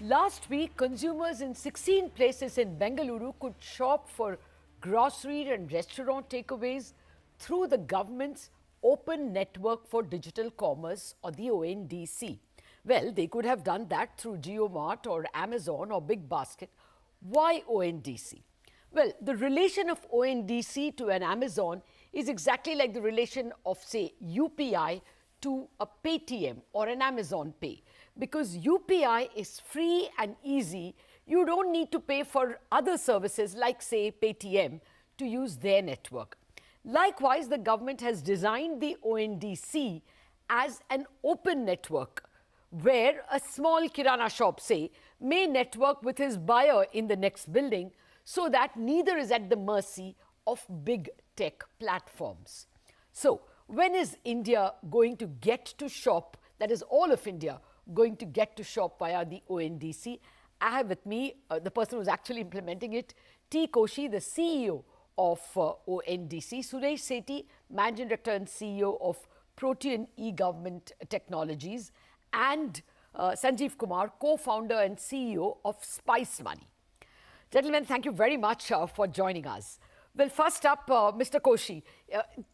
Last week, consumers in 16 places in Bengaluru could shop for grocery and restaurant takeaways through the government's Open Network for Digital Commerce, or the ONDC. Well, they could have done that through JioMart or Amazon or Big Basket. Why ONDC? Well, the relation of ONDC to an Amazon is exactly like the relation of, say, UPI to a Paytm or an Amazon Pay. Because UPI is free and easy, you don't need to pay for other services like, say, Paytm to use their network. Likewise, the government has designed the ONDC as an open network where a small kirana shop, say, may network with his buyer in the next building so that neither is at the mercy of big tech platforms. So, when is India going to get to shop, that is all of India, going to get to shop via the ONDC? I have with me the person who's actually implementing it, T Koshy, the CEO of ONDC, Suresh, Sethi, Managing Director and CEO of Protean e-Government Technologies, and Sanjeev, Kumar, co-founder and CEO of Spice Money. Gentlemen, thank you very much for joining us. Well, first up, Mr. Koshy,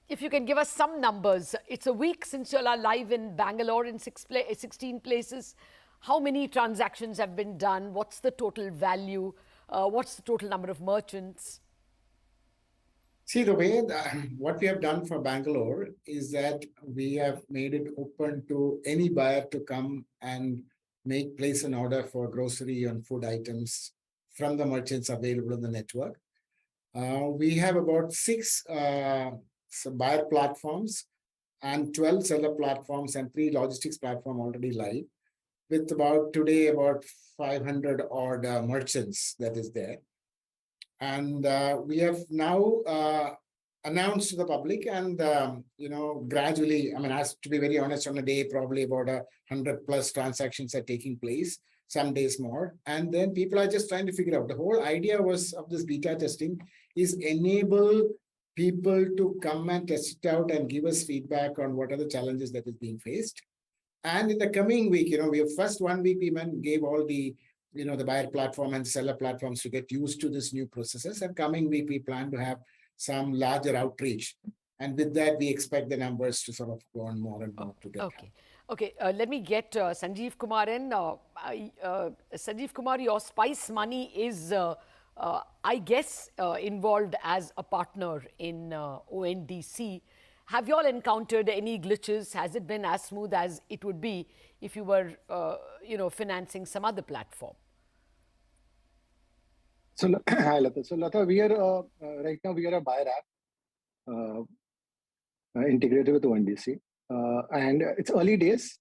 if you can give us some numbers. It's a week since you are live in Bangalore in 16 places. How many transactions have been done? What's the total value? What's the total number of merchants? See, the way what we have done for Bangalore is that we have made it open to any buyer to come and place an order for grocery and food items from the merchants available on the network. We have about 6 buyer platforms and 12 seller platforms and 3 logistics platforms already live, with today about 500 odd merchants that is there. And we have now announced to the public, and gradually, as to be very honest, on a day probably about 100 plus transactions are taking place, some days more, and then people are just trying to figure out. The whole idea of this beta testing is enable people to come and test it out and give us feedback on what are the challenges that is being faced. And in the coming week, we have first 1 week we gave all the the buyer platform and seller platforms to get used to this new processes, and coming week we plan to have some larger outreach, and with that we expect the numbers to sort of go on more and more to get. Okay, let me get Sanjeev Kumar in. Sanjeev Kumar, your Spice Money is, I guess, involved as a partner in ONDC. Have you all encountered any glitches? Has it been as smooth as it would be if you were, financing some other platform? So, hi, Lata. So, Lata, we are right now we are a buyer app integrated with ONDC, and it's early days.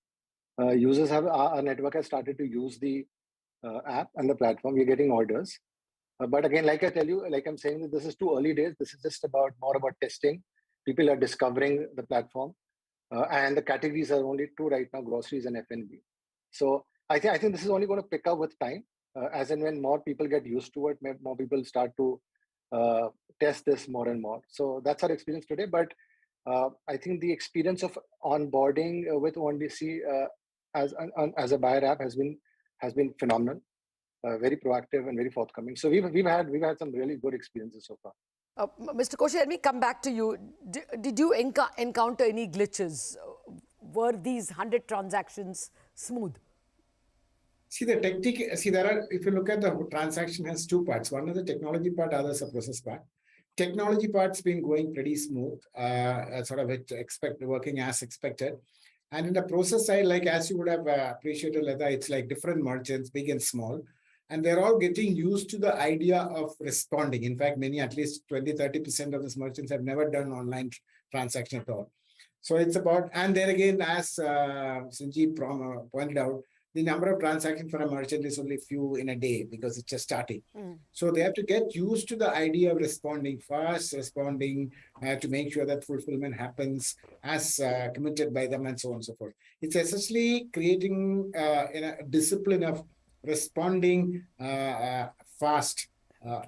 Users our network has started to use the app and the platform. We're getting orders, but again, like I tell you, like I'm saying, that this is too early days. This is just more about testing. People are discovering the platform, and the categories are only 2 right now: groceries and F&B. So I think this is only going to pick up with time. As and when more people get used to it, more people start to test this more and more. So that's our experience today. But I think the experience of onboarding with ONDC as a buyer app has been phenomenal, very proactive and very forthcoming. So we've had some really good experiences so far. Mr. Koshy, let me come back to you. Did you encounter any glitches? Were these 100 transactions smooth? See, there are, if you look at the transaction has 2 parts. One is the technology part, other is the process part. Technology part's been going pretty smooth, working as expected. And in the process side, like as you would have appreciated, Lata, it's like different merchants, big and small, and they're all getting used to the idea of responding. In fact, many, at least 20-30% of these merchants have never done online transaction at all. So it's about, and there again, as Sanjeev pointed out, the number of transactions for a merchant is only few in a day because it's just starting. So they have to get used to the idea of responding fast, to make sure that fulfillment happens as committed by them, and so on and so forth. It's essentially creating a discipline of responding fast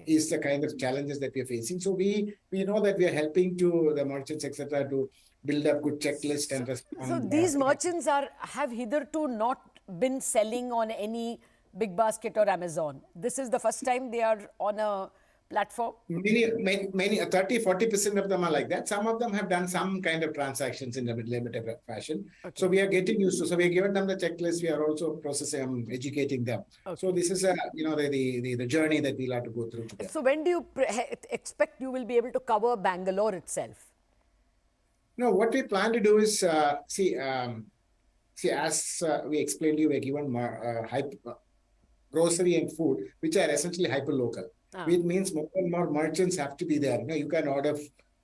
is the kind of challenges that we are facing. So we know that we are helping to the merchants, etc., to build up good checklist and respond. So these merchants have hitherto not been selling on any Big Basket or Amazon. This is the first time they are on a platform. Many 30-40% of them are like that. Some of them have done some kind of transactions in a limited fashion. Okay. So we are getting used to. So we are giving them the checklist. We are also processing, educating them. Okay. So this is the journey that we'll have to go through together. So when do you expect you will be able to cover Bangalore itself? No, what we plan to do is see, as we explained to you, we're given grocery and food, which are essentially hyper-local. Which means more and more merchants have to be there. You can order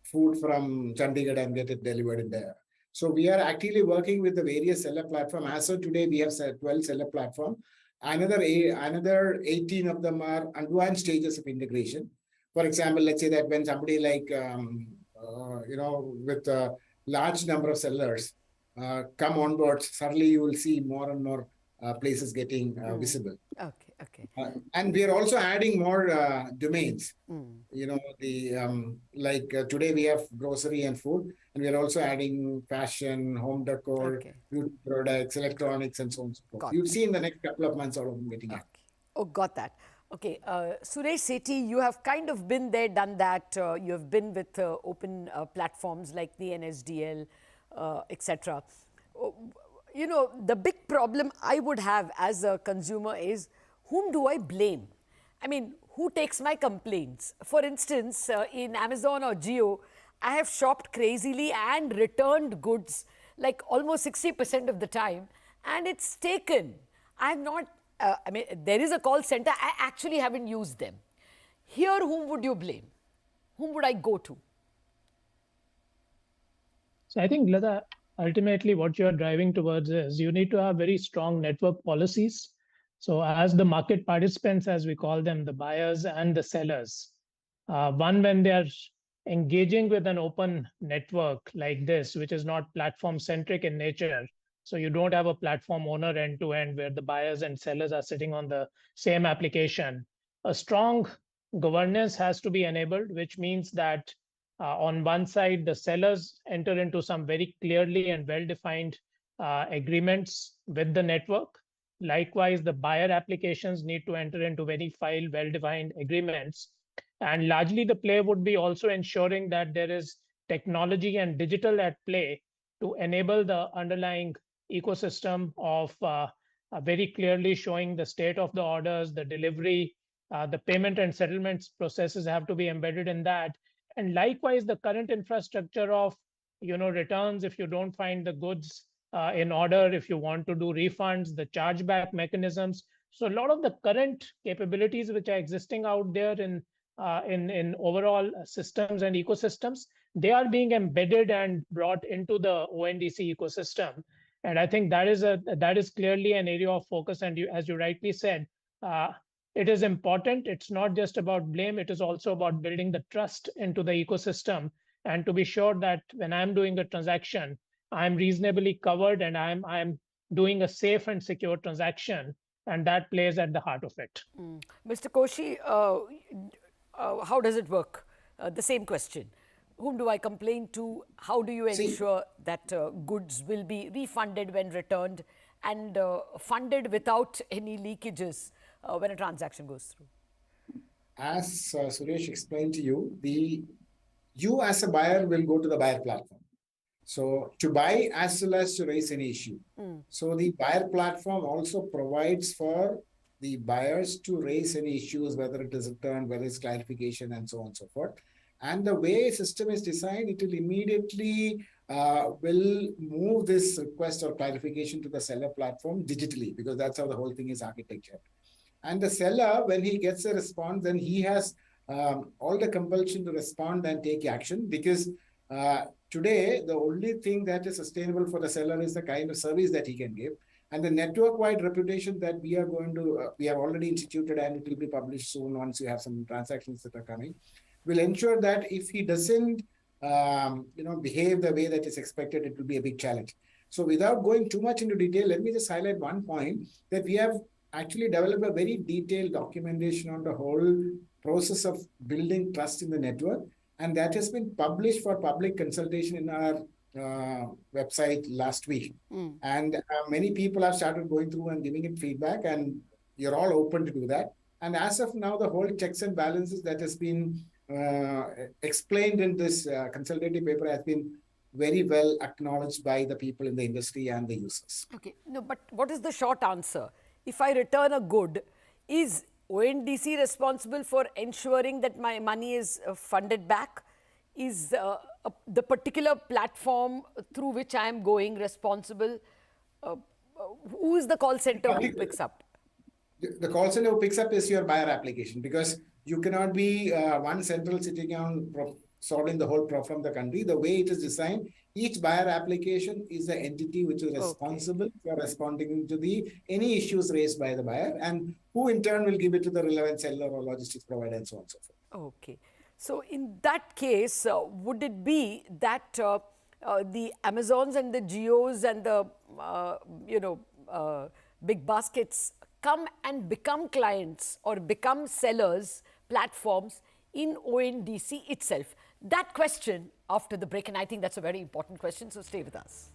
food from Chandigarh and get it delivered in there. So we are actively working with the various seller platforms. As of today, we have 12 seller platforms. Another 18 of them are advanced stages of integration. For example, let's say that when somebody like, with a large number of sellers come on board, suddenly you will see more and more places getting visible. Okay. And we are also adding more domains. Today we have grocery and food, and we are also adding fashion, home decor, beauty products, electronics, and so on and so forth. You'll see in the next couple of months all of them getting added. Oh, got that. Okay, Suresh, Sethi, you have kind of been there, done that. You have been with open platforms like the NSDL, etc. The big problem I would have as a consumer is, whom do I blame? I mean, who takes my complaints? For instance, in Amazon or Jio, I have shopped crazily and returned goods like almost 60% of the time, and it's taken. I have not, there is a call center, I actually haven't used them. Here, whom would you blame? Whom would I go to? So I think, Lata, ultimately what you're driving towards is you need to have very strong network policies. So as the market participants, as we call them, the buyers and the sellers, when they are engaging with an open network like this, which is not platform centric in nature, so you don't have a platform owner end to end where the buyers and sellers are sitting on the same application, a strong governance has to be enabled, which means that on one side, the sellers enter into some very clearly and well-defined agreements with the network. Likewise, the buyer applications need to enter into very well-defined agreements. And largely the play would be also ensuring that there is technology and digital at play to enable the underlying ecosystem of very clearly showing the state of the orders, the delivery, the payment and settlements processes have to be embedded in that. And likewise, the current infrastructure of returns if you don't find the goods in order, if you want to do refunds, the chargeback mechanisms. So a lot of the current capabilities which are existing out there in overall systems and ecosystems, they are being embedded and brought into the ONDC ecosystem. And I think that is clearly an area of focus. And as you rightly said, it is important. It's not just about blame. It is also about building the trust into the ecosystem and to be sure that when I'm doing a transaction, I'm reasonably covered and I'm doing a safe and secure transaction. And that plays at the heart of it. Mr. Koshy, how does it work? The same question. Whom do I complain to? How do you ensure that goods will be refunded when returned and funded without any leakages when a transaction goes through? As Suresh explained to you, you as a buyer will go to the buyer platform. So to buy as well as to raise any issue. So the buyer platform also provides for the buyers to raise any issues, whether it is returned, whether it's clarification, and so on and so forth. And the way system is designed, it will immediately will move this request or clarification to the seller platform digitally, because that's how the whole thing is architectured. And the seller, when he gets a response, then he has all the compulsion to respond and take action, because today, the only thing that is sustainable for the seller is the kind of service that he can give. And the network-wide reputation that we are going to, we have already instituted, and it will be published soon once you have some transactions that are coming, will ensure that if he doesn't, behave the way that is expected, it will be a big challenge. So without going too much into detail, let me just highlight one point, that we have actually developed a very detailed documentation on the whole process of building trust in the network. And that has been published for public consultation in our website last week. And many people have started going through and giving it feedback. And you're all open to do that. And as of now, the whole checks and balances that has been explained in this consultative paper has been very well acknowledged by the people in the industry and the users. Okay, no, but what is the short answer? If I return a good, is ONDC responsible for ensuring that my money is funded back? Is the particular platform through which I am going responsible? Who is the call center who picks up? The call center who picks up is your buyer application, because you cannot be one central sitting on solving the whole problem from the country. The way it is designed, each buyer application is the entity which is responsible for responding to any issues raised by the buyer, and who in turn will give it to the relevant seller or logistics provider and so on and so forth. Okay. So in that case, would it be that the Amazons and the Geos and the, big baskets come and become clients or become sellers, platforms in ONDC itself? That question after the break, and I think that's a very important question, so stay with us.